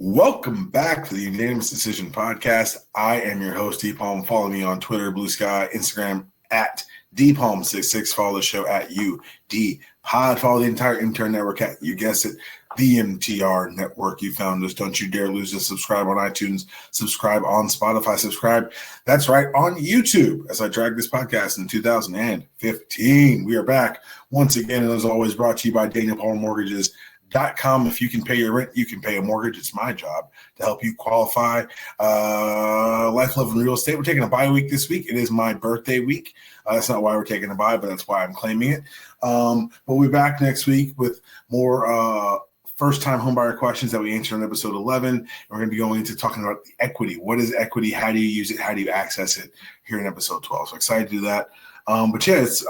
Welcome back to the Unanimous Decision Podcast. I am your host, DPalm. Follow me on Twitter, Blue Sky, Instagram at DPalm66. Follow the show at UDPod. Follow the entire MTR network at, you guessed it, the MTR network. You found us. Don't you dare lose us. Subscribe on iTunes. Subscribe on Spotify. Subscribe, that's right, on YouTube as I drag this podcast in 2015. We are back once again, and as always, brought to you by Daniel Palmer Mortgages. If you can pay your rent, you can pay a mortgage. It's my job to help you qualify. Life, love, and real estate. We're taking a bye week this week. It is my birthday week. That's not why we're taking a bye, but that's why I'm claiming it. But we'll be back next week with more first-time homebuyer questions that we answered in episode 11. And we're going to be going into talking about the equity. What is equity? How do you use it? How do you access it here in episode 12? So excited to do that. But yeah, it's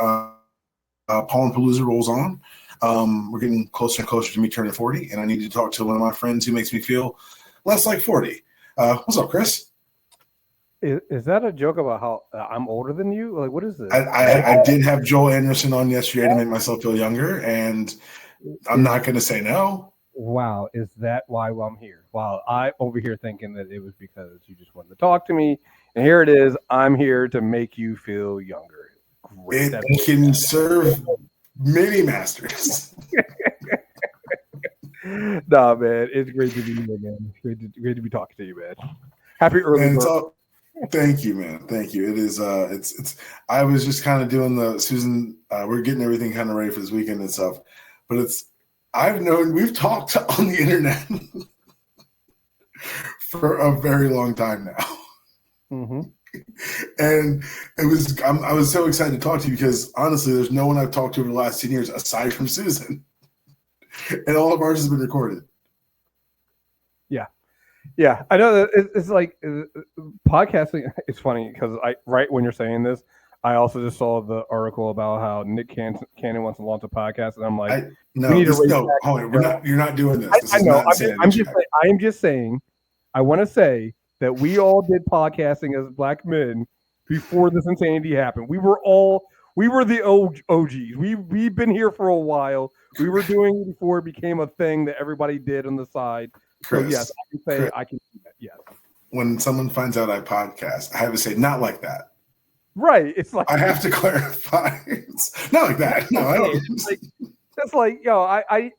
Palmpalooza rolls on. We're getting closer and closer to me turning 40, and I need to talk to one of my friends who makes me feel less like 40. What's up, Kriss? Is that a joke about how I'm older than you? Like, what is this? I did have Joel Anderson on yesterday to make myself feel younger, and I'm not going to say no. Wow, is that why I'm here? While I over here thinking that it was because you just wanted to talk to me, and here it is. I'm here to make you feel younger. Great. It can serve many masters. Nah, man, it's great to be here, man. Great to be talking to you, man. Happy early birthday. Thank you, man. Thank you. It is. It's. I was just kind of doing the Susan. We're getting everything kind of ready for this weekend and stuff, but we've talked on the internet for a very long time now. Mm-hmm. And I was so excited to talk to you because honestly, there's no one I've talked to over the last 10 years aside from Susan, and all of ours has been recorded. Yeah, I know that it's like podcasting. It's funny because right when you're saying this, I also just saw the article about how Nick Cannon wants to launch a podcast, and I'm like, you're not doing this. I know. I'm just saying. I want to say that we all did podcasting as black men before this insanity happened. We were the OGs. We've been here for a while. We were doing it before it became a thing that everybody did on the side. Kriss, so yes, I can say Kriss, I can do that. Yes. When someone finds out I podcast, I have to say not like that. Right. It's like I have to clarify. It's not like that. No, I don't. It's like, yo, I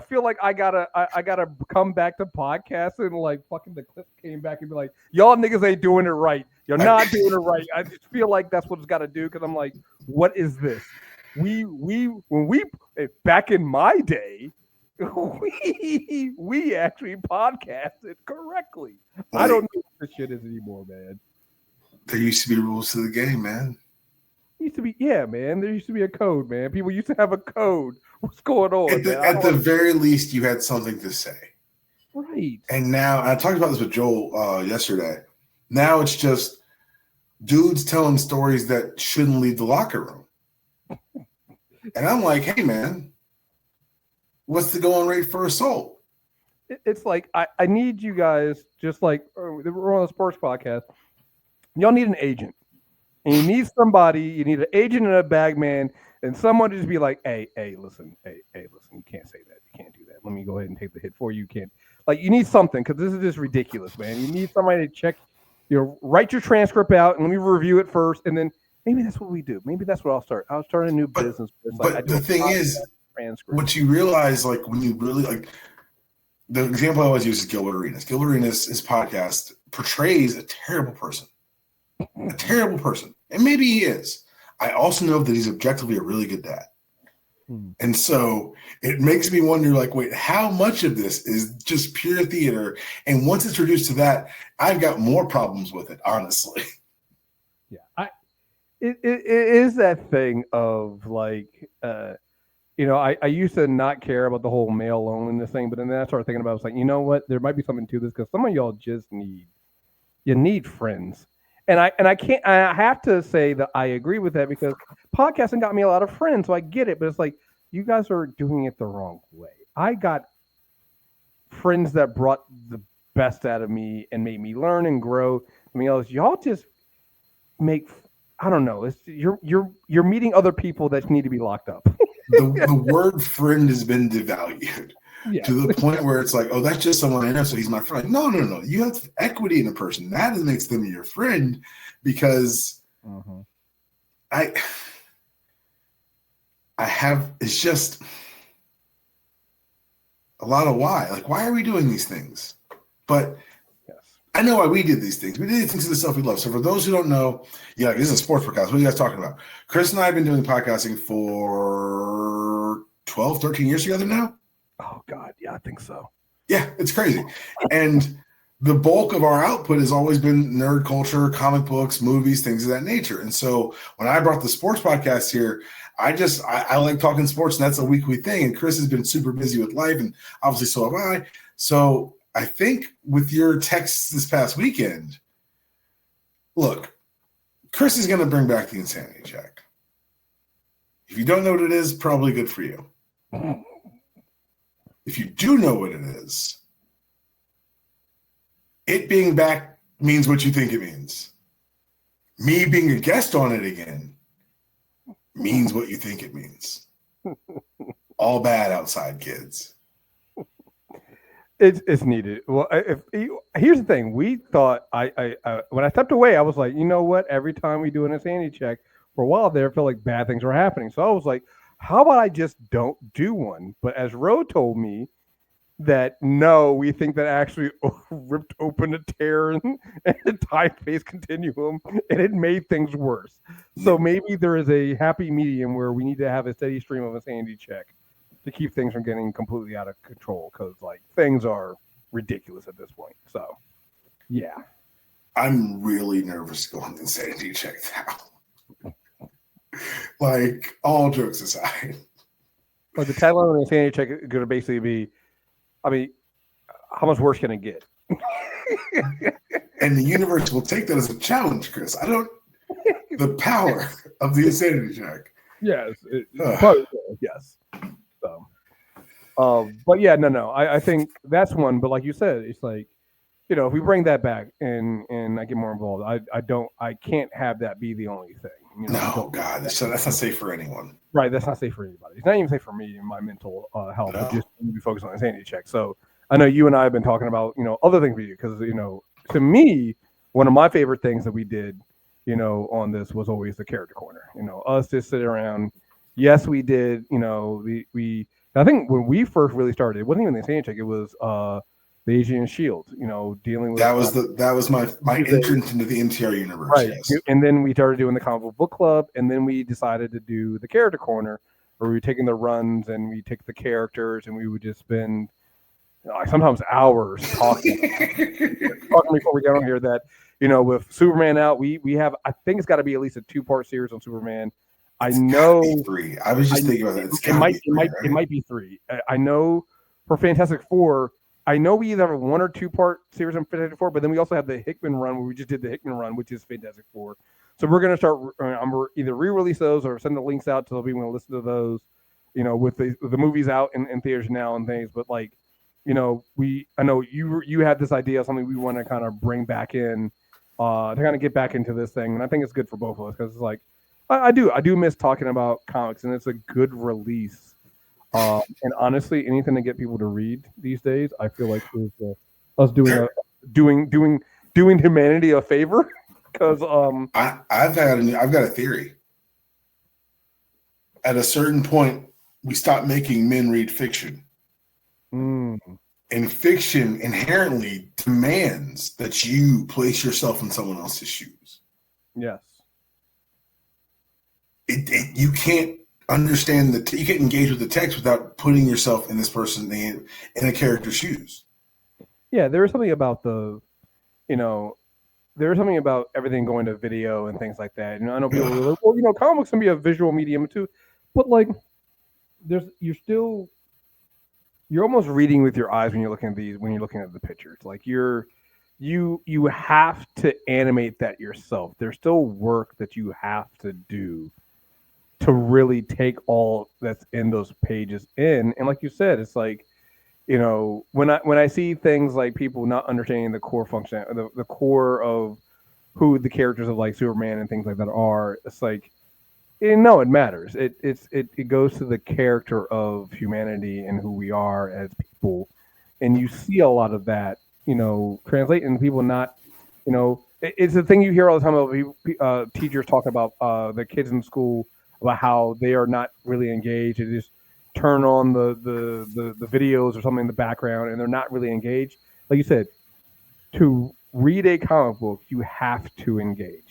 feel like I gotta come back to podcasting. Like fucking the Clipse came back and be like, y'all niggas ain't doing it right. You're not doing it right. I just feel like that's what it's got to do because I'm like, what is this? When we back in my day, we actually podcasted correctly. I don't know what this shit is anymore, man. There used to be rules to the game, man. Used to be, yeah, man. There used to be a code, man. People used to have a code. What's going on? At the very least, you had something to say. Right. And now, I talked about this with Joel yesterday. Now it's just dudes telling stories that shouldn't leave the locker room. And I'm like, hey, man, what's the going rate for assault? It's like, I need you guys, just like we're on a sports podcast. Y'all need an agent. And you need somebody, you need an agent and a bag man, and someone to just be like, hey, listen, you can't say that. You can't do that. Let me go ahead and take the hit for you. You can't. Like, you need something because this is just ridiculous, man. You need somebody to check, write your transcript out and let me review it first. And then maybe that's what we do. Maybe that's what I'll start. I'll start a new business. But the thing is, what you realize, like, when you really, like, the example I always use is Gilbert Arenas. Gilbert Arenas, his podcast, portrays a terrible person. A terrible person. And maybe he is. I also know that he's objectively a really good dad. And so it makes me wonder, like, wait, how much of this is just pure theater? And once it's reduced to that, I've got more problems with it, honestly. Yeah. It is that thing of, like, I used to not care about the whole male loneliness thing, but then I started thinking about it, I was like, you know what? There might be something to this because some of y'all just need friends. And I have to say that I agree with that because podcasting got me a lot of friends, so I get it. But it's like, you guys are doing it the wrong way. I got friends that brought the best out of me and made me learn and grow. I mean, y'all just make, I don't know. It's you're meeting other people that need to be locked up. The word friend has been devalued. Yeah. to the point where it's like, oh, that's just someone I know, so he's my friend. No. You have equity in a person. That makes them your friend, because I have, it's just a lot of why. Like, why are we doing these things? But I know why we did these things. We did these things to the stuff we love. So for those who don't know, this is a sports podcast. What are you guys talking about? Kriss and I have been doing podcasting for 12, 13 years together now. Oh, God. Yeah, I think so. Yeah, it's crazy. And the bulk of our output has always been nerd culture, comic books, movies, things of that nature. And so when I brought the sports podcast here, I like talking sports, and that's a weekly thing. And Kriss has been super busy with life, and obviously so have I. So I think with your texts this past weekend, look, Kriss is going to bring back the insanity check. If you don't know what it is, probably good for you. If you do know what it is, it being back means what you think it means. Me being a guest on it again means what you think it means. All bad outside, kids. It's needed. Well, here's the thing. We thought I when I stepped away, I was like, you know what? Every time we do an insanity check, for a while there, I felt like bad things were happening. So I was like, how about I just don't do one? But as Ro told me that no, we think that actually ripped open a tear in the time-space continuum, and it made things worse. So maybe there is a happy medium where we need to have a steady stream of insanity check to keep things from getting completely out of control, because like things are ridiculous at this point. So, yeah, I'm really nervous going insanity check now. Like, all jokes aside, like the tagline of the insanity check is going to basically be, I mean, how much worse can it get? And the universe will take that as a challenge, Kriss. The power of the insanity check. Yes, yes. So, but yeah, no. I think that's one. But like you said, it's like, if we bring that back and I get more involved, I can't have that be the only thing. No, God, that's not safe for anyone. Right, that's not safe for anybody. It's not even safe for me and my mental health. No. Just be focused on insanity check. So I know you and I have been talking about other things we do, because to me, one of my favorite things that we did on this was always the character corner. Us just sit around. Yes, we did. We I think when we first really started, it wasn't even the insanity check. It was the Asian Shield, dealing with that was my entrance into the MTR universe. Right. Yes. And then we started doing the comic book club, and then we decided to do the character corner, where we were taking the runs and we take the characters, and we would just spend sometimes hours talking before we got on here. That with Superman out, we have, I think it's got to be at least a 2-part series on Superman. I know 3. I was just thinking about that. It might be 3. I know for Fantastic Four, I know we either have a 1 or 2-part series on Fantastic Four, but then we also have the Hickman run, where we just did the Hickman run, which is Fantastic Four. So we're going to start either re-release those or send the links out to people who listen to those, with the movies out in theaters now and things. But like, I know you had this idea of something we want to kind of bring back in, to kind of get back into this thing. And I think it's good for both of us, because it's like, I do miss talking about comics, and it's a good release. And honestly, anything to get people to read these days, I feel like is us doing humanity a favor. Because I've got a theory. At a certain point, we stop making men read fiction, and fiction inherently demands that you place yourself in someone else's shoes. Yes, you can't understand you can't engage with the text without putting yourself in this person in a character's shoes. Yeah, there is something about there's something about everything going to video and things like that. I know people are like, well, comics can be a visual medium too, but like, you're almost reading with your eyes when you're looking at the pictures. Like you have to animate that yourself. There's still work that you have to do to really take all that's in those pages in. And like you said, it's like, when I see things like people not understanding the core function, the core of who the characters of like Superman and things like that are, it's like, No, it matters. It goes to the character of humanity and who we are as people, and you see a lot of that, translate in people not, it's the thing you hear all the time about teachers talking about the kids in school about how they are not really engaged. They just turn on the videos or something in the background, and they're not really engaged. Like you said, to read a comic book, you have to engage.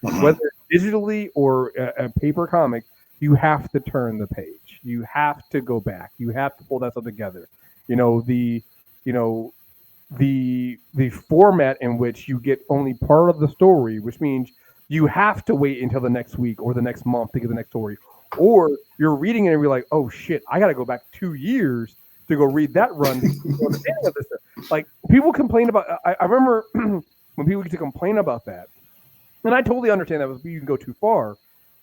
Whether digitally or a paper comic, you have to turn the page. You have to go back. You have to pull that stuff together. The format in which you get only part of the story, which means you have to wait until the next week or the next month to get the next story, or you're reading it and you're like, oh shit, I got to go back 2 years to go read that run. Like people complain about. I remember when people used to complain about that, and I totally understand that you can go too far,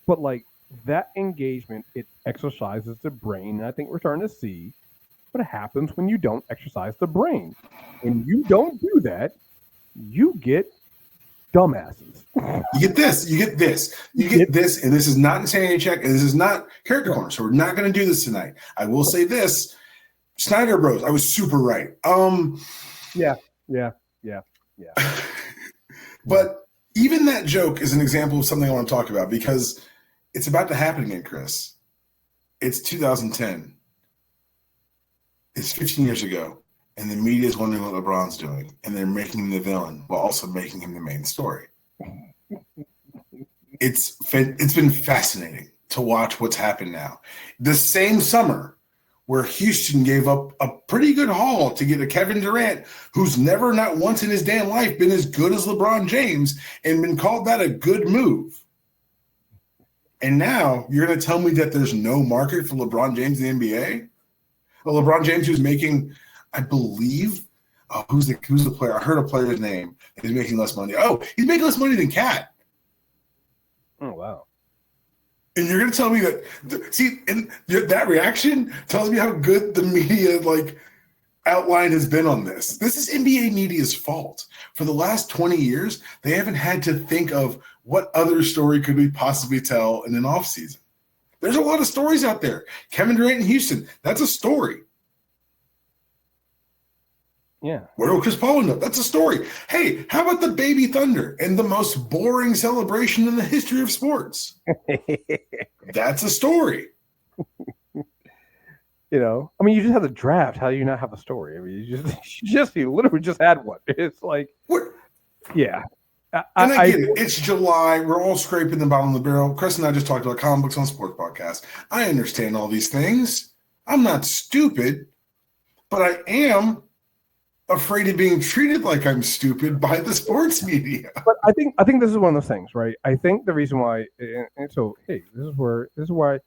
but like that engagement, it exercises the brain, and I think we're starting to see what happens when you don't exercise the brain. When you don't do that, you get dumbasses. You get this, and this is not insanity check, and this is not character corner, so we're not going to do this tonight. I will say this: Snyder Bros, I was super right. Yeah. But even that joke is an example of something I want to talk about because it's about to happen again, Chris. It's 2010. It's 15 years ago, and the media is wondering what LeBron's doing, and they're making him the villain while also making him the main story. It's been fascinating to watch what's happened now. The same summer where Houston gave up a pretty good haul to get a Kevin Durant, who's never, not once in his damn life, been as good as LeBron James and been called that a good move. And now you're going to tell me that there's no market for LeBron James in the NBA? Well, LeBron James, who's making, I believe, who's the player? I heard a player's name. He's making less money. Oh, he's making less money than Cat. Oh, wow. And you're going to tell me that, and that reaction tells me how good the media outline has been on this. This is NBA media's fault. For the last 20 years, they haven't had to think of what other story could we possibly tell in an offseason. There's a lot of stories out there. Kevin Durant in Houston, that's a story. Yeah. Where will Chris Paul end up? That's a story. Hey, how about the Baby Thunder and the most boring celebration in the history of sports? That's a story. You just have the draft. How do you not have a story? I mean, you literally just had one. It's like, what? Yeah. I get it. It's July. We're all scraping the bottom of the barrel. Chris and I just talked about comic books on Sports Podcast. I understand all these things. I'm not stupid, but I am afraid of being treated like I'm stupid by the sports media. But I think this is one of those things, right? I think the reason why, and so hey, this is what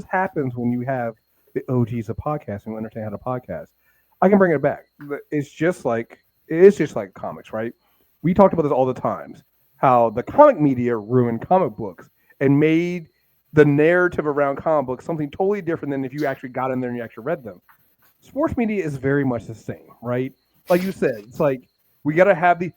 happens when you have the OGs of podcasting who understand how to podcast. I can bring it back. It's just like comics, right? We talked about this all the times, how the comic media ruined comic books and made the narrative around comic books something totally different than if you actually got in there and you actually read them. Sports media is very much the same, right? Like you said, it's like we got to have you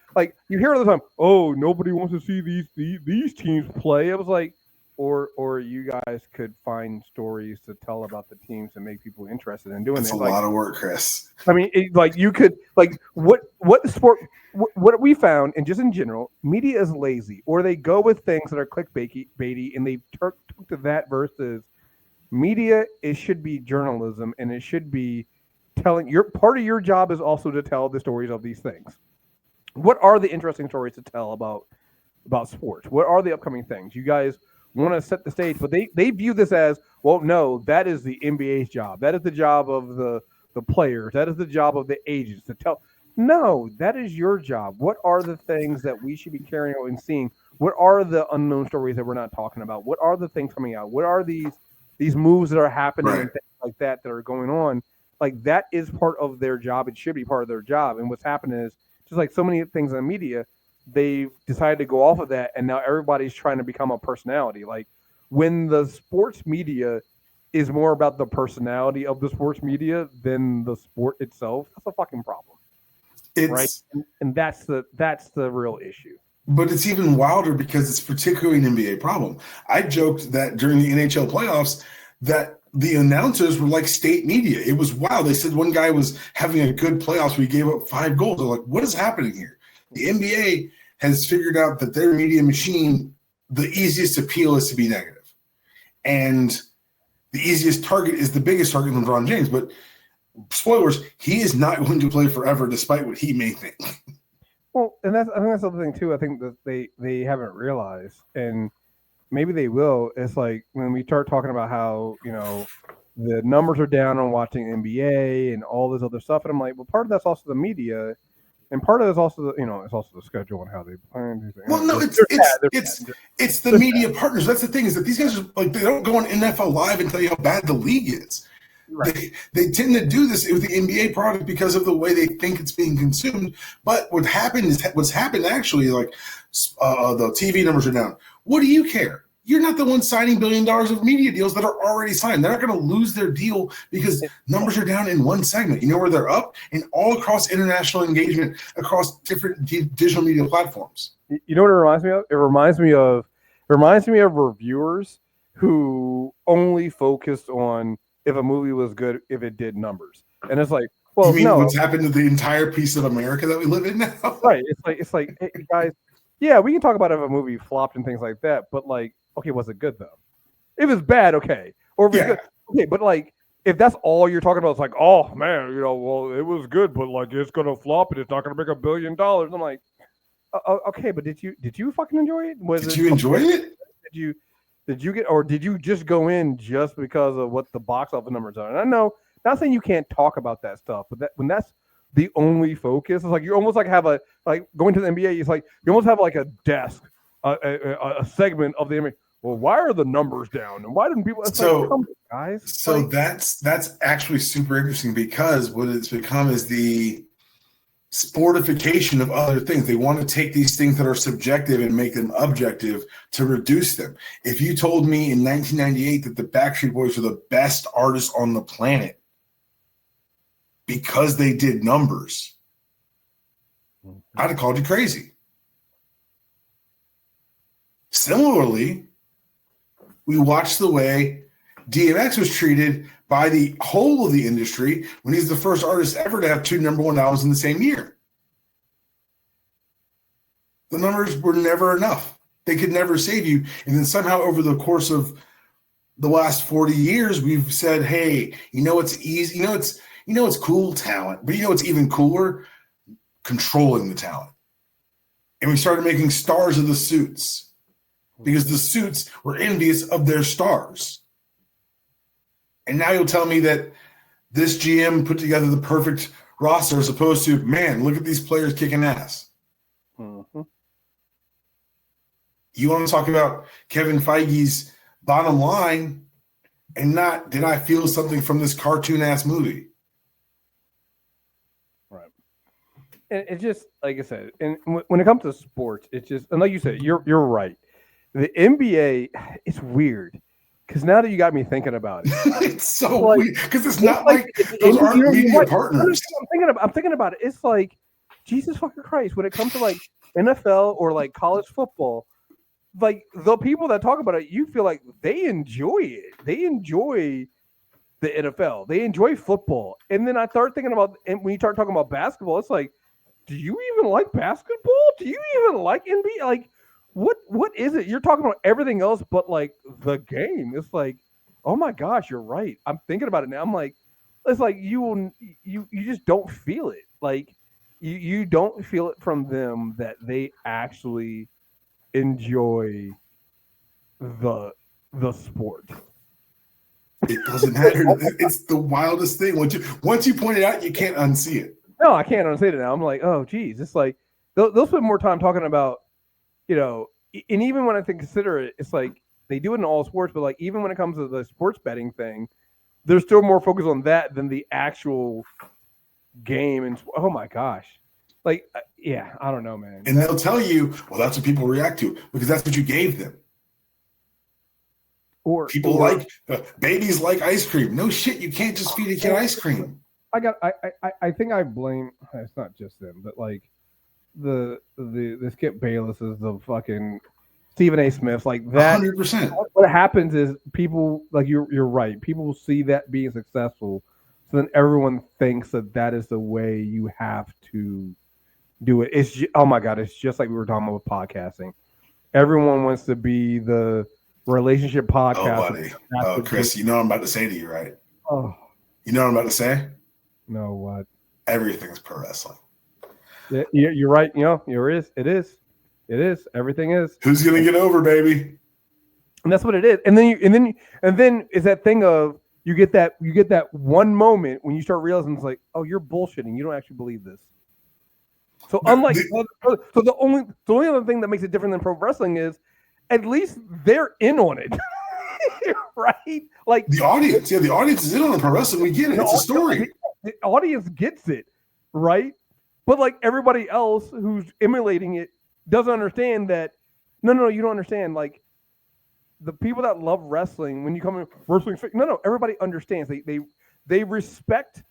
hear all the time, oh, nobody wants to see these teams play. I was like, or you guys could find stories to tell about the teams and make people interested in doing it. That's a lot of work, Chris. I mean, you could what we found, and just in general, media is lazy, or they go with things that are clickbaity, and they took to that versus media. It should be journalism, and it should be telling. Part of your job is also to tell the stories of these things. What are the interesting stories to tell about sports? What are the upcoming things? You guys want to set the stage, but they view this as, well, no, that is the NBA's job. That is the job of the players. That is the job of the agents to tell. No, that is your job. What are the things that we should be carrying out and seeing? What are the unknown stories that we're not talking about? What are the things coming out? What are these moves that are happening and things like that are going on? Like, that is part of their job. It should be part of their job. And what's happened is, just like so many things in the media, they've decided to go off of that, and now everybody's trying to become a personality. Like, when the sports media is more about the personality of the sports media than the sport itself, that's a fucking problem. Right? And that's the real issue. But it's even wilder because it's particularly an NBA problem. I joked that during the NHL playoffs that the announcers were like state media. It was wild. They said one guy was having a good playoffs where he gave up 5 goals. They're like, what is happening here? The NBA has figured out that their media machine, the easiest appeal is to be negative. And the easiest target is the biggest target, LeBron James. But spoilers, he is not going to play forever despite what he may think. Well, and I think that's the other thing too. I think that they haven't realized, and maybe they will. It's like when we start talking about how the numbers are down on watching NBA and all this other stuff, and I'm like, well, part of that's also the media, and part of it's also it's also the schedule and how they plan. Well, no, it's the media partners. That's the thing, is that these guys are like, they don't go on NFL Live and tell you how bad the league is. Right. They tend to do this with the NBA product because of the way they think it's being consumed. But what's happened actually, like the TV numbers are down. What do you care? You're not the one signing $1 billion of media deals that are already signed. They're not going to lose their deal because numbers are down in one segment. You know where they're up? And all across international engagement, across different digital media platforms. You know what it reminds me of? It reminds me of reviewers who only focused on if a movie was good, if it did numbers. And it's like, well, you mean what's happened to the entire piece of America that we live in now? Right. It's like, hey, guys, yeah, we can talk about if a movie flopped and things like that, but like, okay, was it good though? If it's bad, okay. Or if it's good, okay, but like, if that's all you're talking about, it's like, oh man, well, it was good, but like it's gonna flop and it's not gonna make $1 billion. I'm like, okay, but did you fucking enjoy it? Did you enjoy it? Did you get, or did you just go in just because of what the box office numbers are? And I know, not saying you can't talk about that stuff, but when that's the only focus, it's like you almost like have going to the NBA. It's like you almost have like a desk, a segment of the NBA. Well, why are the numbers down, and why didn't people? Guys. So that's actually super interesting, because what it's become is the sportification of other things. They want to take these things that are subjective and make them objective to reduce them. If you told me in 1998 that the Backstreet Boys were the best artists on the planet because they did numbers, I'd have called you crazy. Similarly, we watched the way DMX was treated by the whole of the industry when he's the first artist ever to have 2 #1 albums in the same year. The numbers were never enough. They could never save you. And then somehow over the course of the last 40 years, we've said, hey, it's easy. It's cool talent, but it's even cooler? Controlling the talent. And we started making stars of the suits because the suits were envious of their stars. And now you'll tell me that this GM put together the perfect roster as opposed to, man, look at these players kicking ass. Mm-hmm. You want to talk about Kevin Feige's bottom line and not, did I feel something from this cartoon-ass movie? Right. And it's just, like I said, and when it comes to sports, it's just, and like you said, you're right. The NBA, it's weird. Because now that you got me thinking about it, it's so weird. Because it's not like those aren't media partners. I'm thinking about it. It's like, Jesus fucking Christ, when it comes to like NFL or like college football, like the people that talk about it, you feel like they enjoy it. They enjoy the NFL. They enjoy football. And then I start thinking about, and when you start talking about basketball, it's like, do you even like basketball? Do you even like NBA? Like, what is it? You're talking about everything else but like the game. It's like, oh my gosh, you're right. I'm thinking about it now. I'm like, it's like you just don't feel it. Like you don't feel it from them that they actually enjoy the sport. It doesn't matter. It's the wildest thing. Once you point it out, you can't unsee it. No, I can't unsee it now. I'm like, oh geez, it's like they'll spend more time talking about, and even when I consider it, it's like they do it in all sports, but like even when it comes to the sports betting thing, there's still more focus on that than the actual game. And oh my gosh, like yeah, I don't know, man. And they'll tell you, well, that's what people react to because that's what you gave them. Or people like babies like ice cream. No shit, you can't just feed a kid ice cream. I think I blame. It's not just them, but like the Skip Baylesses, the fucking Stephen A. Smiths, like that. 100%. What happens is people, like you're right. People see that being successful, so then everyone thinks that is the way you have to do it. Oh my god, it's just like we were talking about with podcasting. Everyone wants to be the relationship podcast. Oh, buddy. Oh, Kriss, you know what I'm about to say to you, right? Oh, you know what I'm about to say? No, what? Everything's pro wrestling. Yeah, you're right. You know, it is. Everything is. Who's gonna get over, baby? And that's what it is. And then is that thing of you get that one moment when you start realizing it's like, oh, you're bullshitting. You don't actually believe this. So unlike the only other thing that makes it different than pro wrestling is at least they're in on it. Right? Like the audience is in on the pro wrestling. We get it. It's a story. The audience gets it, right? But like everybody else who's emulating it doesn't understand that. No, you don't understand. Like the people that love wrestling, when you come in wrestling, everybody understands. They respect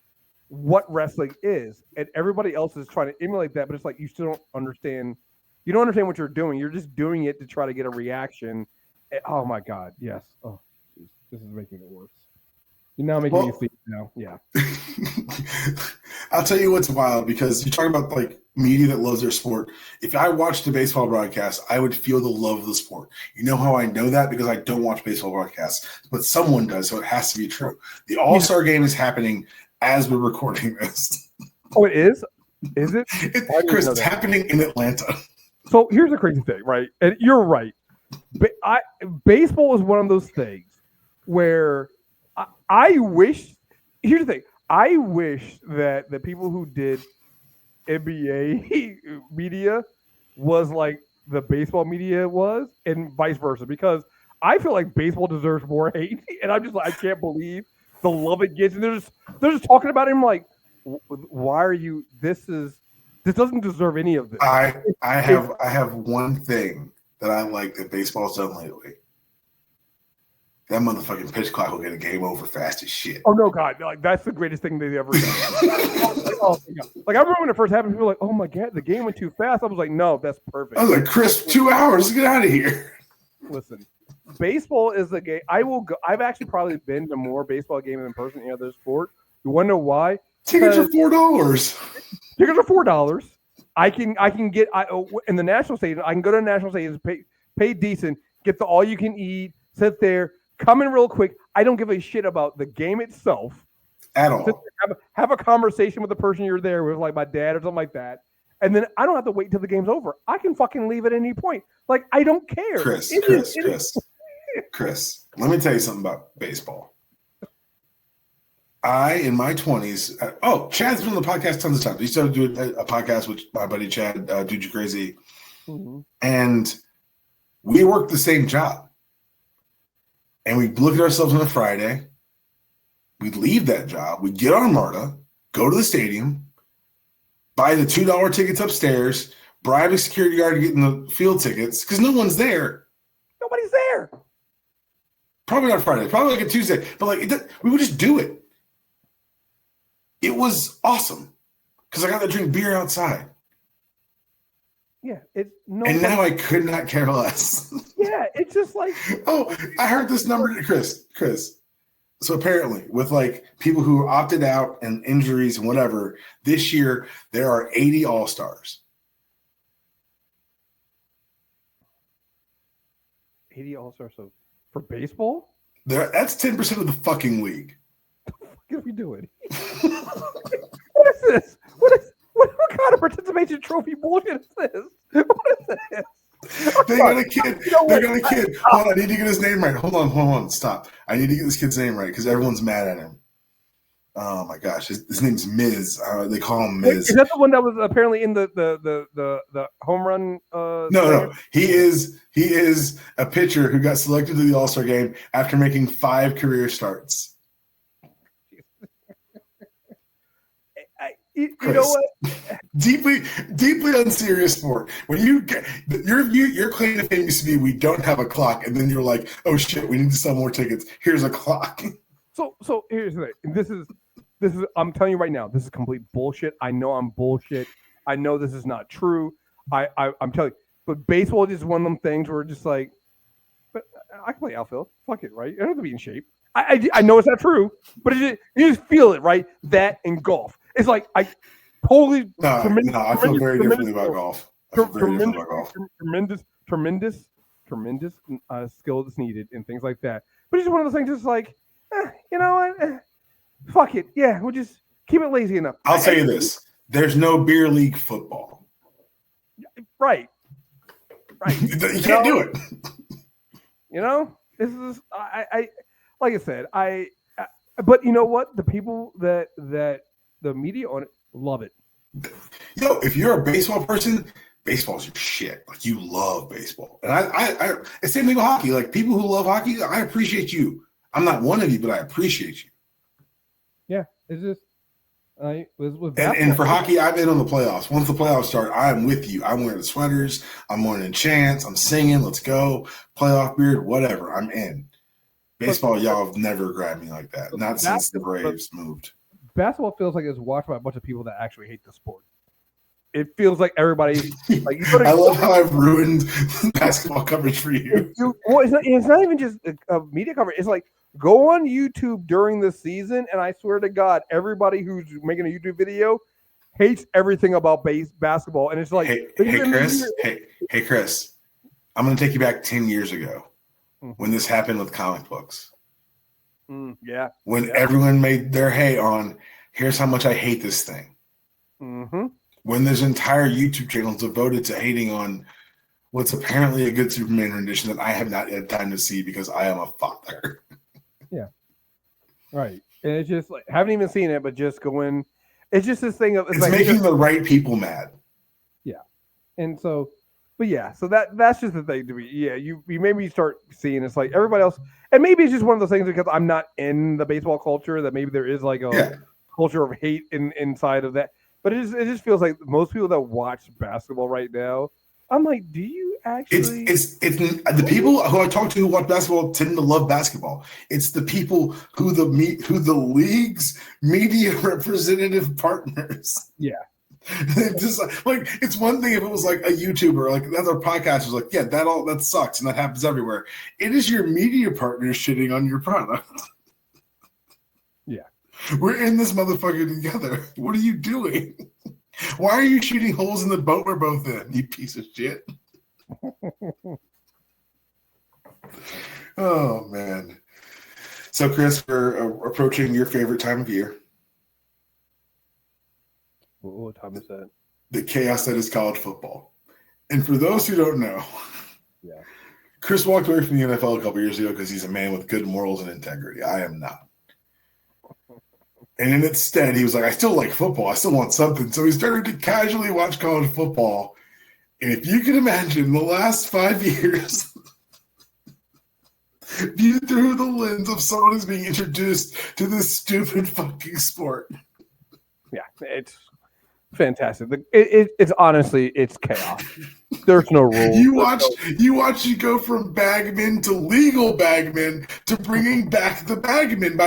what wrestling is, and everybody else is trying to emulate that. But it's like you still don't understand. You don't understand what you're doing. You're just doing it to try to get a reaction. Oh my god, yes. Oh, geez. This is making it worse. You're now making me sleep now. Yeah. I'll tell you what's wild, because you're talking about like media that loves their sport. If I watched a baseball broadcast, I would feel the love of the sport. You know how I know that? Because I don't watch baseball broadcasts, but someone does, so it has to be true. The All-Star game is happening as we're recording this. Oh, it is? Is it? Kriss, it's happening in Atlanta. So here's the crazy thing, right? And you're right. Baseball is one of those things where I wish. Here's the thing. I wish that the people who did NBA media was like the baseball media was, and vice versa, because I feel like baseball deserves more hate, and I'm just like, I can't believe the love it gets, and they're just talking about him like, why are you? This doesn't deserve any of this. I have one thing that I like that baseball's done lately. That motherfucking pitch clock will get a game over fast as shit. Oh no, God! Like that's the greatest thing they've ever done. Like I remember when it first happened, people were like, "Oh my God, the game went too fast." I was like, "No, that's perfect." I was like, "Kriss, 2 hours, get out of here." Listen, baseball is the game. I will go. I've actually probably been to more baseball games in person than any other sport. You want to know why? Tickets are $4. Tickets are $4. I can get in the national stadium. I can go to the national stadium, pay decent, get the all you can eat, sit there. Come in real quick. I don't give a shit about the game itself at all. Have a conversation with the person you're there with, like my dad or something like that, and then I don't have to wait till the game's over. I can fucking leave at any point. Like I don't care. Kriss, let me tell you something about baseball. I, in my 20s, Chad's been on the podcast tons of times. We started doing a podcast with my buddy Chad, Dude You Crazy, and we worked the same job. And we'd look at ourselves on a Friday. We'd leave that job. We'd get on MARTA, go to the stadium, buy the $2 tickets upstairs, bribe a security guard to get in the field tickets because no one's there. Nobody's there. Probably not Friday. Probably like a Tuesday. But we would just do it. It was awesome because I got to drink beer outside. Yeah, and now I could not care less. Yeah, it's just like I heard this number, Kriss. So apparently, with like people who opted out and injuries and whatever, this year there are 80 All-Stars. 80 All-Stars for baseball? That's 10% of the fucking league. What are we doing? What is this? What kind of participation trophy bullshit is this? What is this? They got a kid. They got a kid. Hold on, I need to get his name right. Hold on. Stop. I need to get this kid's name right because everyone's mad at him. Oh my gosh, his name's Miz. They call him Miz. Is that the one that was apparently in the home run? No. He is a pitcher who got selected to the All-Star game after making 5 career starts. You know what? Deeply unserious sport. When your claim to fame used to be we don't have a clock, and then you're like, oh shit, we need to sell more tickets. Here's a clock. So here's the thing. This is I'm telling you right now, this is complete bullshit. I know I'm bullshit. I know this is not true. I'm telling you, but baseball is just one of them things where it's just like, but I can play outfield. Fuck it, right? I don't have to be in shape. I know it's not true, but you just feel it, right? That and golf. It's like I totally I feel very differently about golf. I feel very differently about golf. Tremendous skill that's needed and things like that. But it's just one of those things. Just like, you know what? Fuck it. Yeah, we'll just keep it lazy enough. I'll tell you this: there's no beer league football. Right. You can't do it. You know, this is I like I said, but you know what? The people that the media on it love it. Yo, if you're a baseball person, baseball's your shit. Like, you love baseball. And I it's same thing with hockey. Like, people who love hockey, I appreciate you. I'm not one of you, but I appreciate you. Yeah, it's just and for hockey, I've been on the playoffs. Once the playoffs start, I'm with you. I'm wearing the sweaters. I'm wearing chants. I'm singing. Let's go. Playoff beard, whatever. I'm in. Baseball, y'all have never grabbed me like that. Not since the Braves moved. Basketball feels like it's watched by a bunch of people that actually hate the sport. It feels like everybody. Like, I love how I've ruined basketball coverage for you. It's not even just a media coverage. It's like, go on YouTube during the season, and I swear to God, everybody who's making a YouTube video hates everything about basketball. And it's like, hey Kriss, hey Kriss, I'm going to take you back 10 years ago when this happened with comic books. When everyone made their hay on, here's how much I hate this thing. Mm-hmm. When there's entire YouTube channels devoted to hating on what's apparently a good Superman rendition that I have not had time to see because I am a father. Yeah. Right. And it's just like, haven't even seen it, but just going, it's just this thing of it's like, making the right people mad. Yeah. And so, but yeah, so that's just the thing to me. Yeah, you maybe start seeing it's like everybody else, and maybe it's just one of those things because I'm not in the baseball culture that maybe there is like a culture of hate inside of that. But it just feels like most people that watch basketball right now, I'm like, do you actually? It's the people who I talk to who watch basketball tend to love basketball. It's the people who the league's media representative partners. Yeah. Just like it's one thing if it was like a YouTuber, like another podcast was like, yeah, that sucks and that happens everywhere. It is your media partners shitting on your product. Yeah. We're in this motherfucker together. What are you doing? Why are you shooting holes in the boat we're both in, you piece of shit? Oh, man. So, Kriss, we're approaching your favorite time of year. What time is that? The chaos that is college football. And for those who don't know, Kriss walked away from the NFL a couple years ago because he's a man with good morals and integrity. I am not. And instead, he was like, I still like football. I still want something. So he started to casually watch college football. And if you can imagine the last 5 years viewed through the lens of someone who's being introduced to this stupid fucking sport. Yeah, it's fantastic. It's honestly, it's chaos. There's no rules. You watch you go from bagmen to legal bagmen to bringing back the bagmen.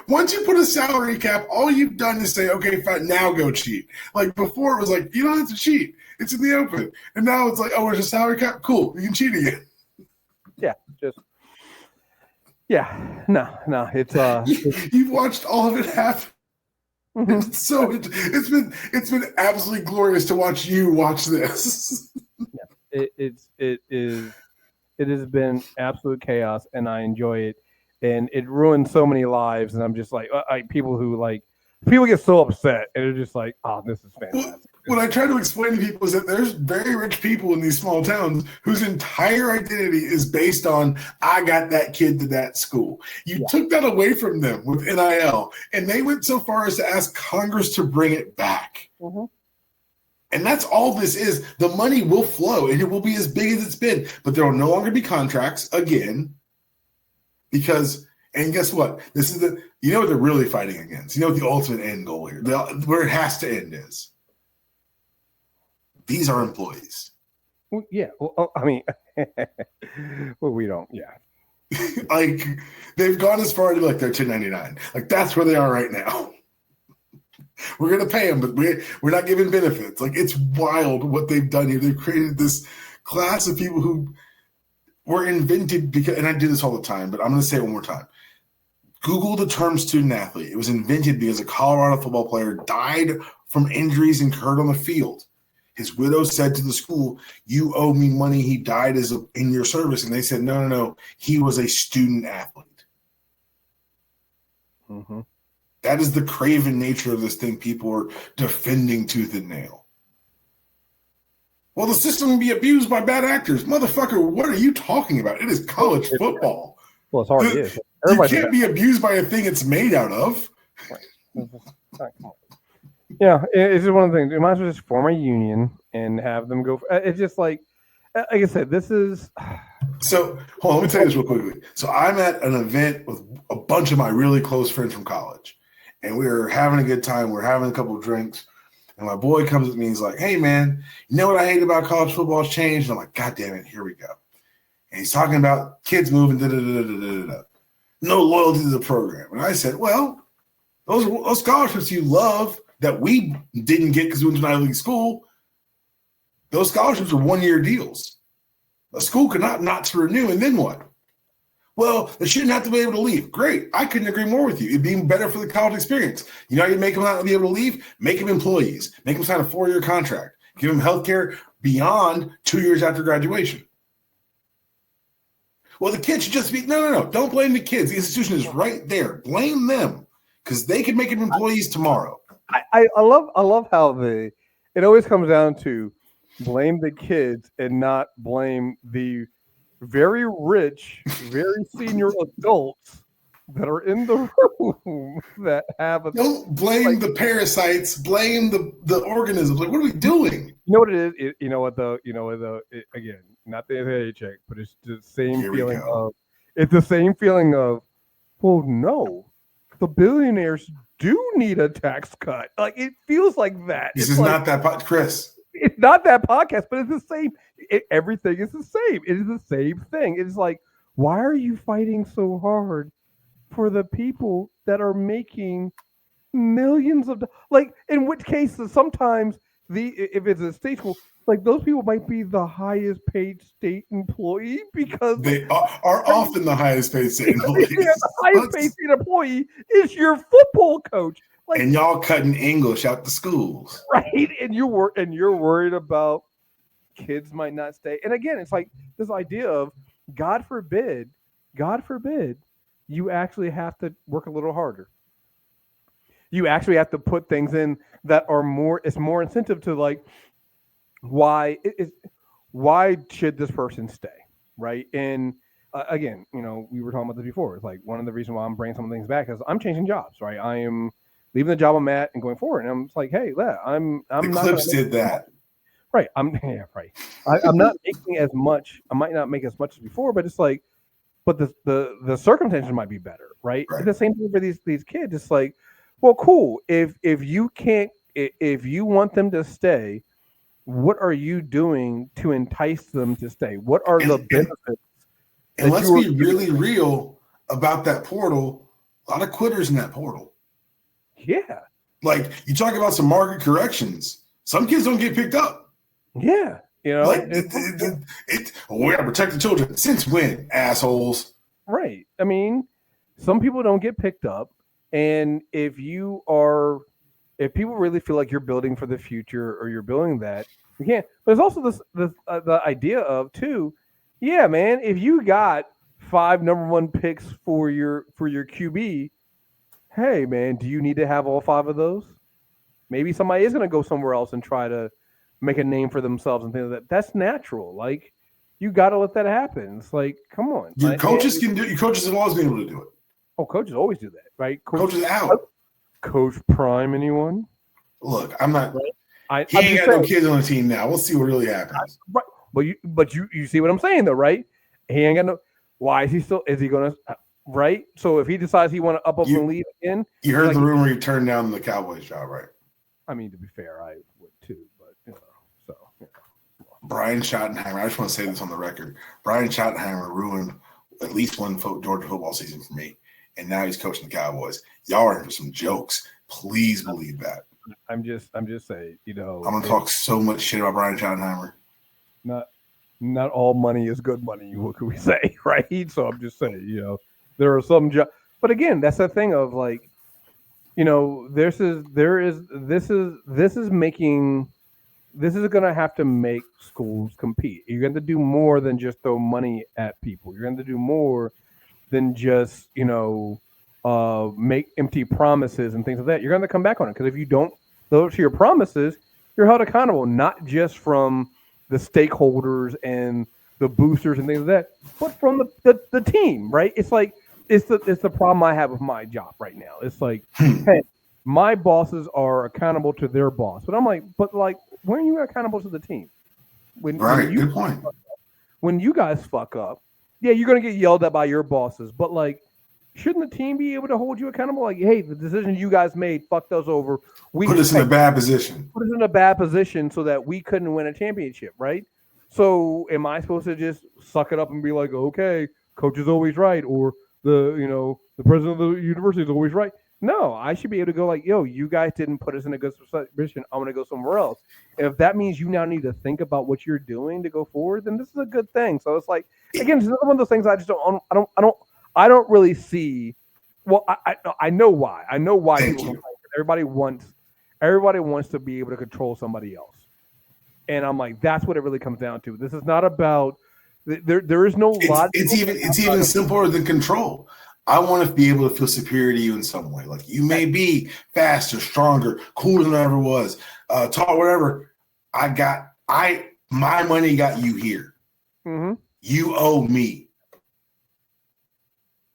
Once you put a salary cap, all you've done is say, okay, fine, now go cheat. Like before, it was like, you don't have to cheat. It's in the open. And now it's like, oh, there's a salary cap? Cool, you can cheat again. No, it's You've watched all of it happen. Mm-hmm. So it's been absolutely glorious to watch you watch this. Yeah, it has been absolute chaos, and I enjoy it. And it ruins so many lives, and I'm just like people get so upset, and they're just like, oh, this is fantastic. What I try to explain to people is that there's very rich people in these small towns whose entire identity is based on, I got that kid to that school. You took that away from them with NIL, and they went so far as to ask Congress to bring it back. Mm-hmm. And that's all this is. The money will flow, and it will be as big as it's been, but there will no longer be contracts again because, and guess what? This is what they're really fighting against. You know what the ultimate end goal here, where it has to end is. These are employees. Well, yeah. Well, I mean, well, we don't. Yeah. Like they've gone as far to like they're 1099. Like that's where they are right now. We're going to pay them, but we're not giving benefits. Like, it's wild what they've done here. They've created this class of people who were invented because, and I do this all the time, but I'm going to say it one more time. Google the term student athlete. It was invented because a Colorado football player died from injuries incurred on the field. His widow said to the school, "You owe me money. He died in your service." And they said, no. He was a student athlete. Mm-hmm. That is the craven nature of this thing people are defending tooth and nail. Well, the system can be abused by bad actors. Motherfucker, what are you talking about? It is college football. Well, it's already is. You can't be abused by a thing it's made out of. Yeah, it's just one of the things. You might as well just form a union and have them go. It's just like I said, this is. So, hold on, let me tell you this real quickly. So, I'm at an event with a bunch of my really close friends from college, and we were having a good time. We're having a couple of drinks, and my boy comes at me. He's like, "Hey, man, you know what I hate about college football has changed?" And I'm like, "God damn it, here we go." And he's talking about kids moving, no loyalty to the program. And I said, well, those scholarships you love that we didn't get because we went to an Ivy League school, those scholarships are one-year deals. A school could not to renew, and then what? Well, they shouldn't have to be able to leave. Great. I couldn't agree more with you. It'd be better for the college experience. You know how you make them not be able to leave? Make them employees. Make them sign a 4-year contract. Give them health care beyond 2 years after graduation. Well, the kids should just be – no. Don't blame the kids. The institution is right there. Blame them because they can make them employees tomorrow. I love how it always comes down to blame the kids and not blame the very rich, very senior adults that are in the room that have a. Don't blame the parasites. Blame the organisms. Like, what are we doing? You know what it is? You know what though? Again, not the NCAA check, but it's the same feeling of. It's the same feeling of. Well, no, the billionaires do need a tax cut. Like, it feels like that. This is not that, Kriss. It's not that podcast, but it's the same. Everything is the same. It is the same thing. It's like, why are you fighting so hard for the people that are making millions of like? In which cases, sometimes if it's a state school, like those people might be the highest paid state employee because they are often the highest paid state employees. Yeah, the highest paid state employee is your football coach. Like, and y'all cutting English out the schools, right? And you're worried about kids might not stay. And again, it's like this idea of God forbid, you actually have to work a little harder. You actually have to put things in that are more. It's more incentive to like why should this person stay, right? And again, we were talking about this before. It's like one of the reasons why I'm bringing some of the things back is I'm changing jobs, right? I am leaving the job I'm at and going forward. And I'm just like, hey, I'm the not Clipse did that. Right. I'm not making as much. I might not make as much as before, but it's like, but the circumstances might be better, right? Right. The same thing for these kids. It's like, well, cool. If you want them to stay, what are you doing to entice them to stay? What are the benefits? And let's be really real about that portal. A lot of quitters in that portal. Yeah. Like, you talk about some market corrections. Some kids don't get picked up. Yeah. Like, we got to protect the children. Since when, assholes? Right. I mean, some people don't get picked up. And if people really feel like you're building for the future or you're building that, you can't. But there's also the idea of, too, yeah, man, if you got 5 number 1 picks for your QB, hey, man, do you need to have all 5 of those? Maybe somebody is going to go somewhere else and try to make a name for themselves and things like that. That's natural. Like, you got to let that happen. It's like, come on. Your coaches can do it. Your coaches have always been able to do it. Oh, coaches always do that, right? Coaches out. Coach Prime, anyone? Look, I'm not. Right? He ain't got no kids on the team now. We'll see what really happens. Right. But you see what I'm saying, though, right? He ain't got no. Why is he still? Is he going to? Right. So if he decides he want to up and leave again, you heard the rumor he turned down the Cowboys job, right? I mean, to be fair, I would too, but so. Brian Schottenheimer. I just want to say this on the record. Brian Schottenheimer ruined at least one Georgia football season for me. and now he's coaching the Cowboys. Y'all are in for some jokes. Please believe that. I'm just saying, I'm gonna talk so much shit about Brian Schottenheimer. Not all money is good money. What can we say, right? So I'm just saying, there are some but again, that's the thing of like, this is going to have to make schools compete. You're going to do more than just throw money at people. You're going to do more than just, make empty promises and things like that. You're going to come back on it because if you don't live up to your promises, you're held accountable, not just from the stakeholders and the boosters and things like that, but from the team, right? It's like it's the problem I have with my job right now. It's like, hey, my bosses are accountable to their boss, but I'm like, when are you accountable to the team? Good point. When you guys fuck up, yeah, you're gonna get yelled at by your bosses, but like, shouldn't the team be able to hold you accountable? Like, hey, the decision you guys made fucked us over. We put us in a bad position. Put us in a bad position so that we couldn't win a championship, right? So, am I supposed to just suck it up and be like, okay, coach is always right, or the president of the university is always right? No, I should be able to go like, yo, you guys didn't put us in a good position. I'm gonna go somewhere else. If that means you now need to think about what you're doing to go forward, then this is a good thing. So it's like, again, it's one of those things I just I don't really see. Well, I know why. I know why people complain. Everybody wants to be able to control somebody else, and I'm like, that's what it really comes down to. This is not about there is no logic. It's even simpler than control. I want to be able to feel superior to you in some way. Like, you may be faster, stronger, cooler than I ever was, tall, whatever. My money got you here. Mm-hmm. You owe me.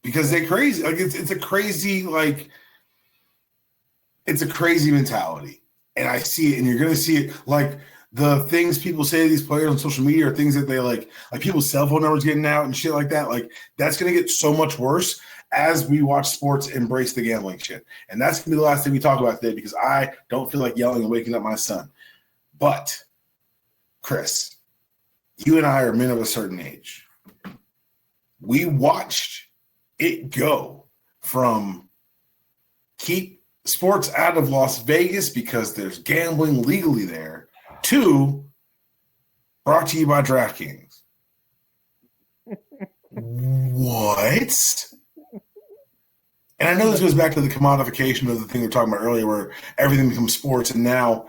Because they're crazy. Like, it's a crazy, like, it's a crazy mentality. And I see it, and you're going to see it. Like, the things people say to these players on social media are things that they like people's cell phone numbers getting out and shit like that. Like, that's going to get so much worse as we watch sports embrace the gambling shit. And that's going to be the last thing we talk about today, because I don't feel like yelling and waking up my son. But, Kriss, you and I are men of a certain age. We watched it go from keep sports out of Las Vegas because there's gambling legally there to brought to you by DraftKings. What? And I know this goes back to the commodification of the thing we were talking about earlier, where everything becomes sports, and now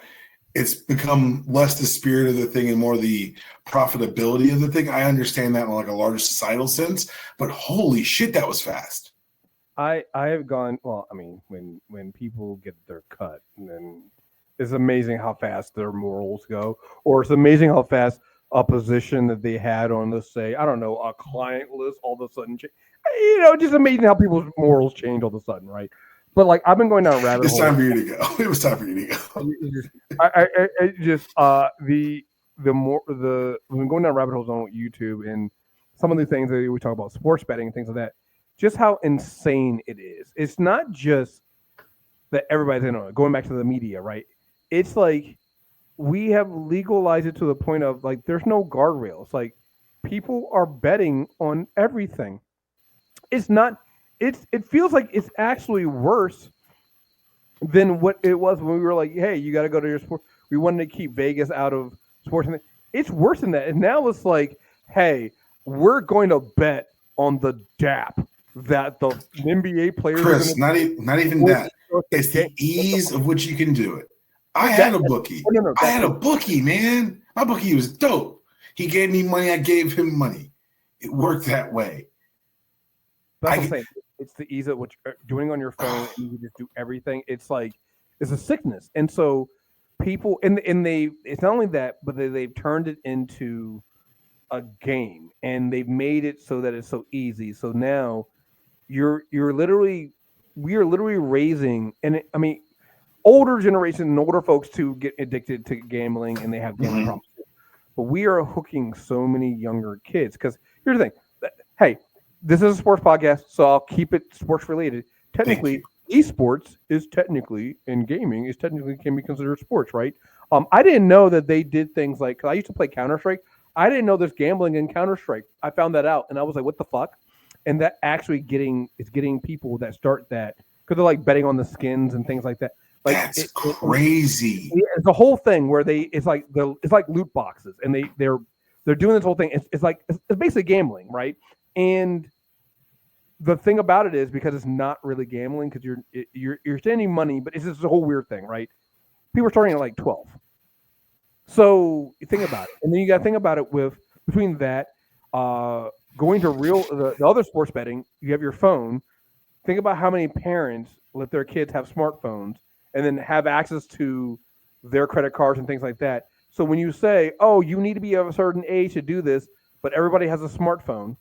it's become less the spirit of the thing and more the profitability of the thing. I understand that in like a larger societal sense, but holy shit, that was fast. I have gone, well, I mean, when people get their cut, and then it's amazing how fast their morals go, or it's amazing how fast a position that they had on, let's say, I don't know, a client list all of a sudden, just amazing how people's morals change all of a sudden, right? But like, I've been going down a rabbit hole. It's time for you to go. It was time for you to go. We've been going down rabbit holes on YouTube and some of the things that we talk about, sports betting and things like that. Just how insane it is. It's not just that everybody's in on it. Going back to the media, right? It's like we have legalized it to the point of like there's no guardrails. Like, people are betting on everything. It's not. It feels like it's actually worse than what it was when we were like, hey, you got to go to your sport. We wanted to keep Vegas out of sports. It's worse than that. And now it's like, hey, we're going to bet on the DAP that the NBA players. Kriss, not even that. It's the ease of which you can do it. I had a bookie. I had a bookie, man. My bookie was dope. He gave me money. I gave him money. It worked that way. That's what I'm saying. It's the ease of what you're doing on your phone, and you just do everything. It's like it's a sickness, and so people and they. It's not only that, but they've turned it into a game, and they've made it so that it's so easy. So now we are literally raising, and older generation and older folks to get addicted to gambling, and they have gambling problems. But we are hooking so many younger kids because here's the thing. Hey. This is a sports podcast, so I'll keep it sports related. Technically, esports is technically, and gaming is technically can be considered sports, right? I didn't know that they did things like, because I used to play Counter-Strike. I didn't know there's gambling in Counter-Strike. I found that out, and I was like, what the fuck? and that actually getting people that start that because they're like betting on the skins and things like that. Like That's crazy. It's a whole thing where it's like loot boxes, and they're doing this whole thing. It's basically gambling, right? And the thing about it is because it's not really gambling because you're spending money, but it's just a whole weird thing, right? People are starting at like 12. So you think about it, and then you got to think about it with between that, going to the other sports betting. You have your phone. Think about how many parents let their kids have smartphones and then have access to their credit cards and things like that. So when you say, "Oh, you need to be of a certain age to do this," but everybody has a smartphone,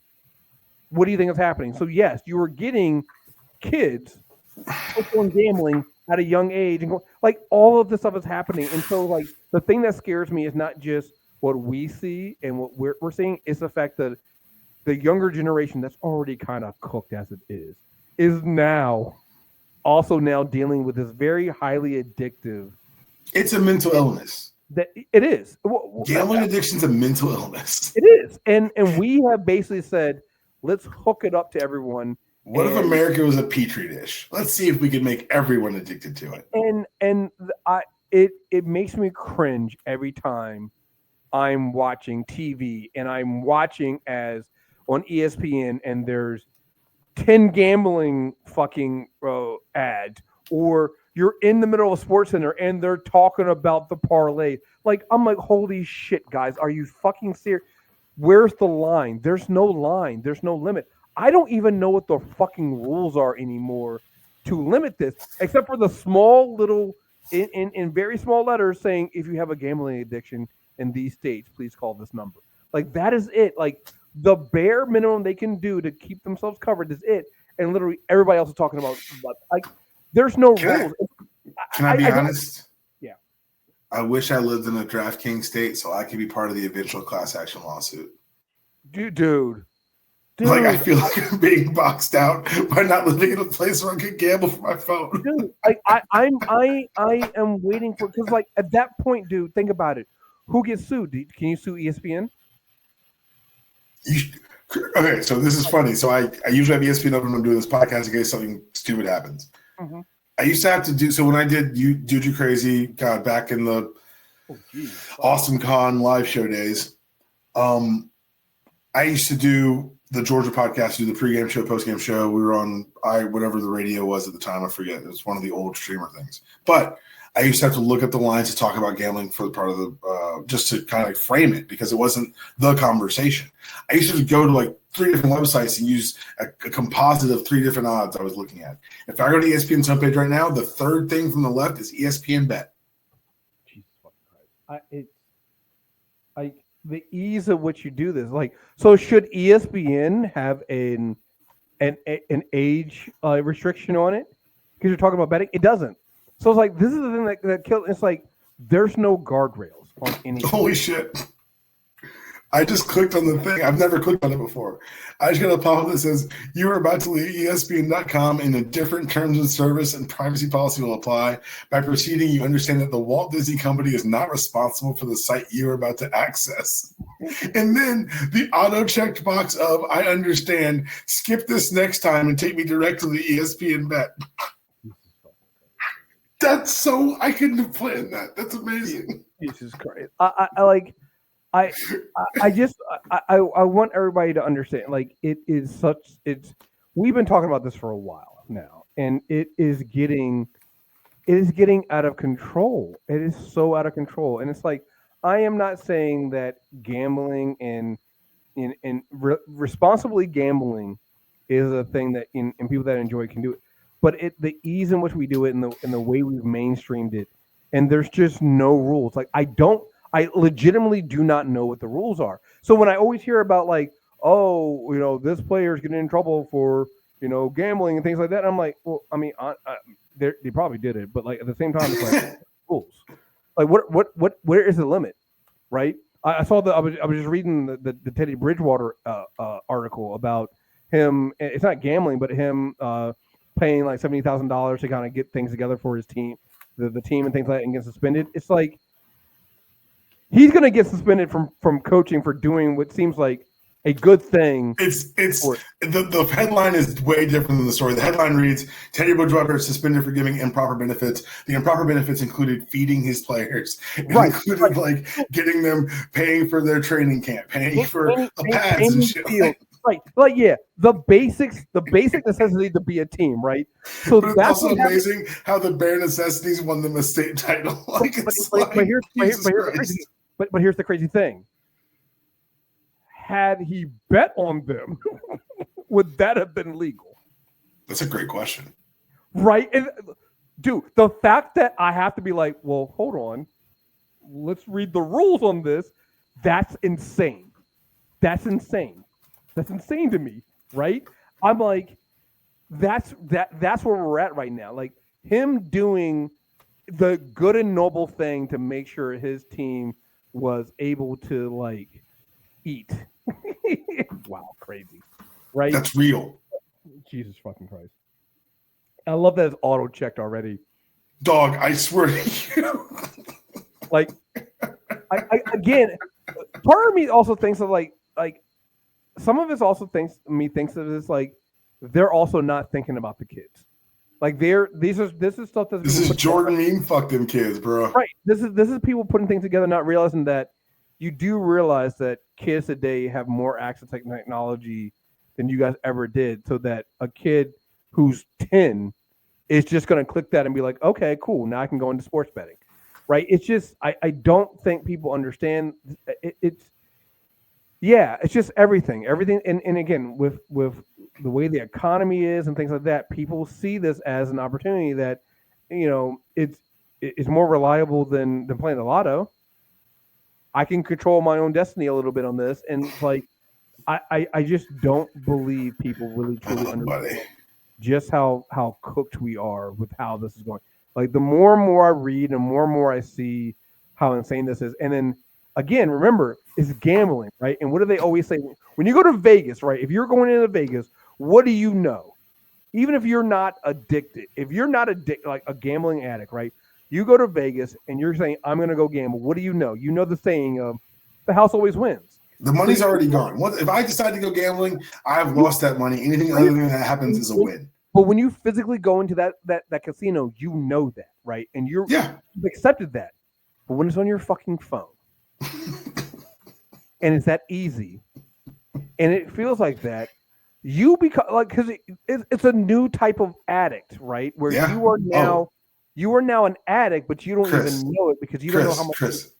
what do you think is happening? So yes, you were getting kids hooked on gambling at a young age, and like all of this stuff is happening. And so like the thing that scares me is not just what we see and what we're seeing, it's the fact that the younger generation that's already kind of cooked as it is now dealing with this very highly addictive. It's a mental illness. That it is. Gambling addiction is a mental illness. It is, and we have basically said, let's hook it up to everyone. What if America was a petri dish? Let's see if we can make everyone addicted to it. It makes me cringe every time I'm watching TV and I'm watching as on ESPN and there's 10 gambling fucking ads, or you're in the middle of a sports center and they're talking about the parlay. Like, I'm like, holy shit, guys, are you fucking serious? Where's the line? There's no line. There's no limit. I don't even know what the fucking rules are anymore to limit this, except for the small little, in very small letters saying, if you have a gambling addiction in these states, please call this number. Like, that is it. Like, the bare minimum they can do to keep themselves covered is it. And literally everybody else is talking about like, there's no rules. Can I be honest? Yeah. I wish I lived in a DraftKings state so I could be part of the eventual class action lawsuit. Dude. Like, I feel like I'm being boxed out by not living in a place where I can gamble from my phone. Dude, I am waiting for, because like at that point, dude, think about it. Who gets sued? Can you sue ESPN? Okay, so this is funny. So I usually have ESPN open when I'm doing this podcast in case something stupid happens. Mm-hmm. I used to have to do, so when I did You Crazy, God, back in the Awesome Con live show days, I used to do the Georgia podcast, do the pregame show, postgame show. We were on whatever the radio was at the time. I forget. It was one of the old streamer things. But I used to have to look at the lines to talk about gambling for the part of the just to kind of like frame it because it wasn't the conversation. I used to go to like 3 different websites and use a composite of 3 different odds I was looking at. If I go to ESPN's homepage right now, the third thing from the left is ESPN Bet. Jesus fucking Christ! The ease of which you do this, like, so should ESPN have an age restriction on it? Because you're talking about betting, it doesn't. So it's like, this is the thing that kills. It's like there's no guardrails on anything. Holy shit! I just clicked on the thing. I've never clicked on it before. I just got a pop-up that says, you are about to leave ESPN.com and the different terms of service and privacy policy will apply. By proceeding, you understand that the Walt Disney Company is not responsible for the site you are about to access. And then the auto-checked box of, I understand, skip this next time and take me directly to ESPN Bet. That's so, I couldn't have planned that. That's amazing. Jesus Christ. I want everybody to understand, like, we've been talking about this for a while now, and it is getting out of control. It is so out of control. And it's like, I am not saying that gambling and responsibly gambling is a thing that and people that enjoy it can do it, but the ease in which we do it and the way we've mainstreamed it, and there's just no rules. Like, I legitimately do not know what the rules are. So when I always hear about like, oh, this player's getting in trouble for, gambling and things like that, I'm like, well, I mean, they probably did it, but like at the same time, it's like rules. Like where is the limit, right? I saw I was just reading the Teddy Bridgewater article about him. It's not gambling, but him paying like $70,000 to kind of get things together for his team, the team and things like that, and get suspended. It's like, he's going to get suspended from coaching for doing what seems like a good thing. It's the headline is way different than the story. The headline reads, Teddy Bridgewater is suspended for giving improper benefits. The improper benefits included feeding his players. It included like getting them paying for their training camp, paying for the pads and shit. Like yeah, the basic necessity to be a team, right? So but it's that's also amazing how the bare necessities won them a state title. Like but here's the crazy thing. Had he bet on them, would that have been legal? That's a great question. Right? And, dude, the fact that I have to be like, well, hold on. Let's read the rules on this. That's insane. That's insane to me, right? I'm like, that's where we're at right now. Like him doing the good and noble thing to make sure his team was able to like eat. Wow, crazy, right? That's real. Jesus fucking Christ! I love that it's auto checked already. Dog, I swear to you. Like, I again, part of me also thinks of like some of it also thinks of this like they're also not thinking about the kids. Like this is stuff that's this is Jordan Meme. Fuck them kids, bro. Right. This is people putting things together, not realizing that you do realize that kids today have more access to technology than you guys ever did. So that a kid who's 10 is just going to click that and be like, okay, cool. Now I can go into sports betting. Right. It's just, I don't think people understand it's just everything. And again, with the way the economy is and things like that, people see this as an opportunity that, it's more reliable than playing the lotto. I can control my own destiny a little bit on this. And like, I just don't believe people really truly understand just how cooked we are with how this is going. Like the more and more I read and more I see how insane this is. And then again, remember, it's gambling, right? And what do they always say? When you go to Vegas, right? If you're going into Vegas, what do you know? Even if you're not addicted, like a gambling addict, right? You go to Vegas and you're saying, I'm going to go gamble. What do you know? You know the saying of the house always wins. The money's already gone. If I decide to go gambling, I've lost that money. Anything other than that happens is a win. But when you physically go into that casino, you know that, right? And you've accepted that. But when it's on your fucking phone and it's that easy and it feels like that, you become like, because it's a new type of addict, right? Where you are now an addict, but you don't even know it because you don't know how much. Kriss,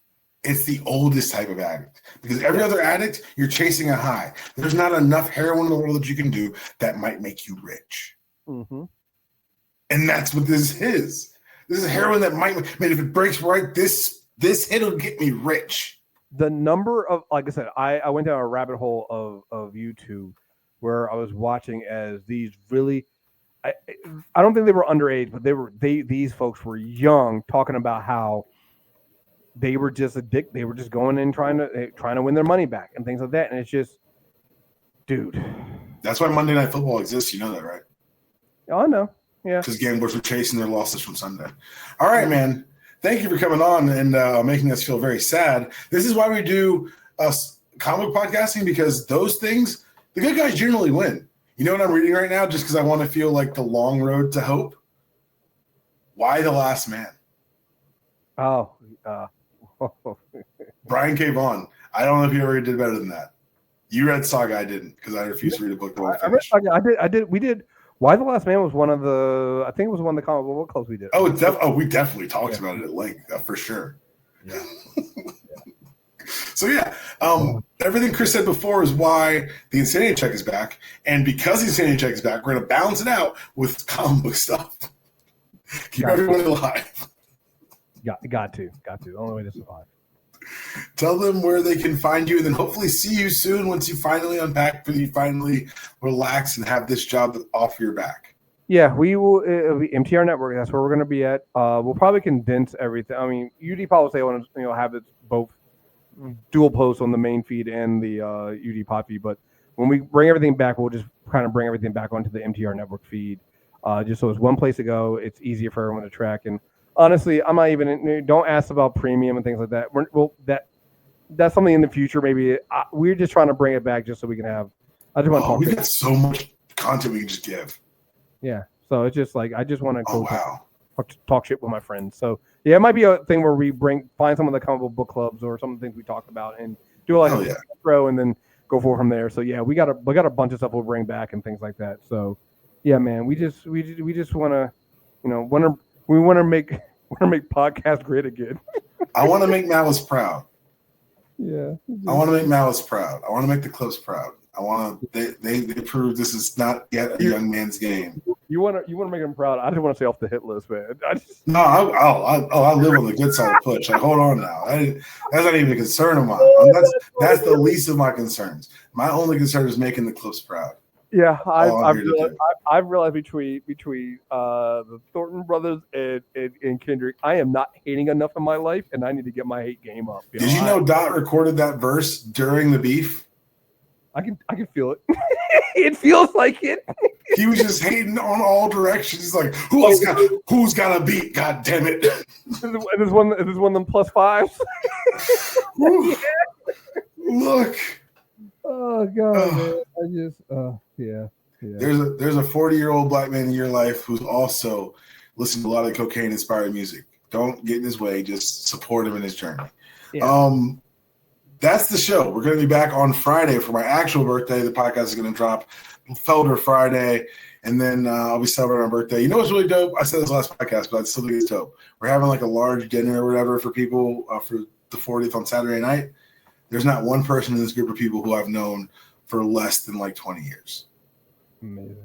it's the oldest type of addict because every other addict, you're chasing a high. There's not enough heroin in the world that you can do that might make you rich. Mm-hmm. And that's what this is. This is heroin that might, man, if it breaks right, this hit'll get me rich. The number of, like I said, I went down a rabbit hole of YouTube where I was watching as these really, I don't think they were underage, but these folks were young, talking about how they were just addicted. They were just going in trying to win their money back and things like that. And it's just, dude. That's why Monday Night Football exists. You know that, right? Oh, I know. Yeah. Because gamblers were chasing their losses from Sunday. All right, man. Thank you for coming on and making us feel very sad. This is why we do comic podcasting, because those things, the good guys generally win. You know what I'm reading right now, just because I want to feel like the long road to hope? Why the Last Man? Oh. Brian K. Vaughan. I don't know if you ever did better than that. You read Saga, I didn't, because I refused to read a book. I read Saga. I did. We did. Why the Last Man was one of the. I think it was one of the comic book clubs we did. We definitely talked about it at length, for sure. Yeah. So everything Kriss said before is why the Insanity Check is back, and because the Insanity Check is back, we're going to balance it out with comic book stuff. Keep everyone alive. Got to. The only way to survive. Tell them where they can find you, and then hopefully see you soon once you finally unpack, when you finally relax and have this job off your back. Yeah, we will. It'll be MTR Network. That's where we're going to be at. We'll probably condense everything. I mean, UD policy, I want to have it both dual posts on the main feed and the UD pod feed. But when we bring everything back, we'll just kind of bring everything back onto the MTR Network feed, just so it's one place to go. It's easier for everyone to track. And honestly, I'm not even. Don't ask about premium and things like that. that's something in the future. Maybe we're just trying to bring it back just so we can have. I just want to talk. We got so much content we can just give. Yeah, so it's just like I just want to go talk shit with my friends. So yeah, it might be a thing where we find some of the comic book clubs or some of the things we talked about and do like a intro and then go forward from there. So yeah, we got a bunch of stuff we'll bring back and things like that. So yeah, man, we just want to, we want to make podcast great again. I want to make Malice proud. Yeah, I want to make Malice proud. I want to make the Clipse proud. I want to. They prove this is not yet a young man's game. You want to make them proud. I just want to stay off the hit list, man. I live on the good side of push. Like, hold on now. That's not even a concern of mine. That's the least of my concerns. My only concern is making the Clipse proud. Yeah, I've realized between the Thornton brothers and Kendrick, I am not hating enough in my life, and I need to get my hate game up. Did you know Dot recorded that verse during the beef? I can feel it. It feels like it. He was just hating on all directions. He's like, who's got a beat? God damn it! This is one of them plus fives. Look. Oh God, man. I just yeah. There's a 40-year-old black man in your life who's also listening to a lot of cocaine inspired music. Don't get in his way. Just support him in his journey. Yeah. That's the show. We're going to be back on Friday for my actual birthday. The podcast is going to drop Felder Friday, and then I'll be celebrating my birthday. You know what's really dope? I said this last podcast, but I still think it's dope. We're having like a large dinner or whatever for people for the 40th on Saturday night. There's not one person in this group of people who I've known for less than like 20 years. Amazing.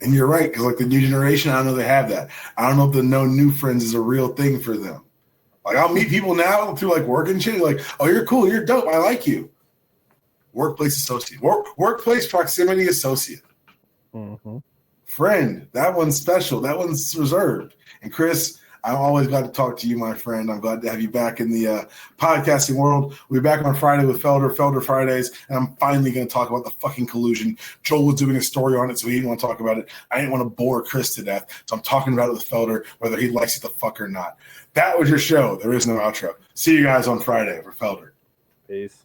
And you're right, because like the new generation, I don't know they have that. I don't know if the no new friends is a real thing for them. Like I'll meet people now through like work and shit. Like, oh, you're cool, you're dope, I like you. Workplace associate, workplace proximity associate, friend. That one's special. That one's reserved. And Kriss, I'm always glad to talk to you, my friend. I'm glad to have you back in the podcasting world. We'll be back on Friday with Felder Fridays, and I'm finally going to talk about the fucking collusion. Joel was doing a story on it, so he didn't want to talk about it. I didn't want to bore Kriss to death, so I'm talking about it with Felder, whether he likes it the fuck or not. That was your show. There is no outro. See you guys on Friday for Felder. Peace.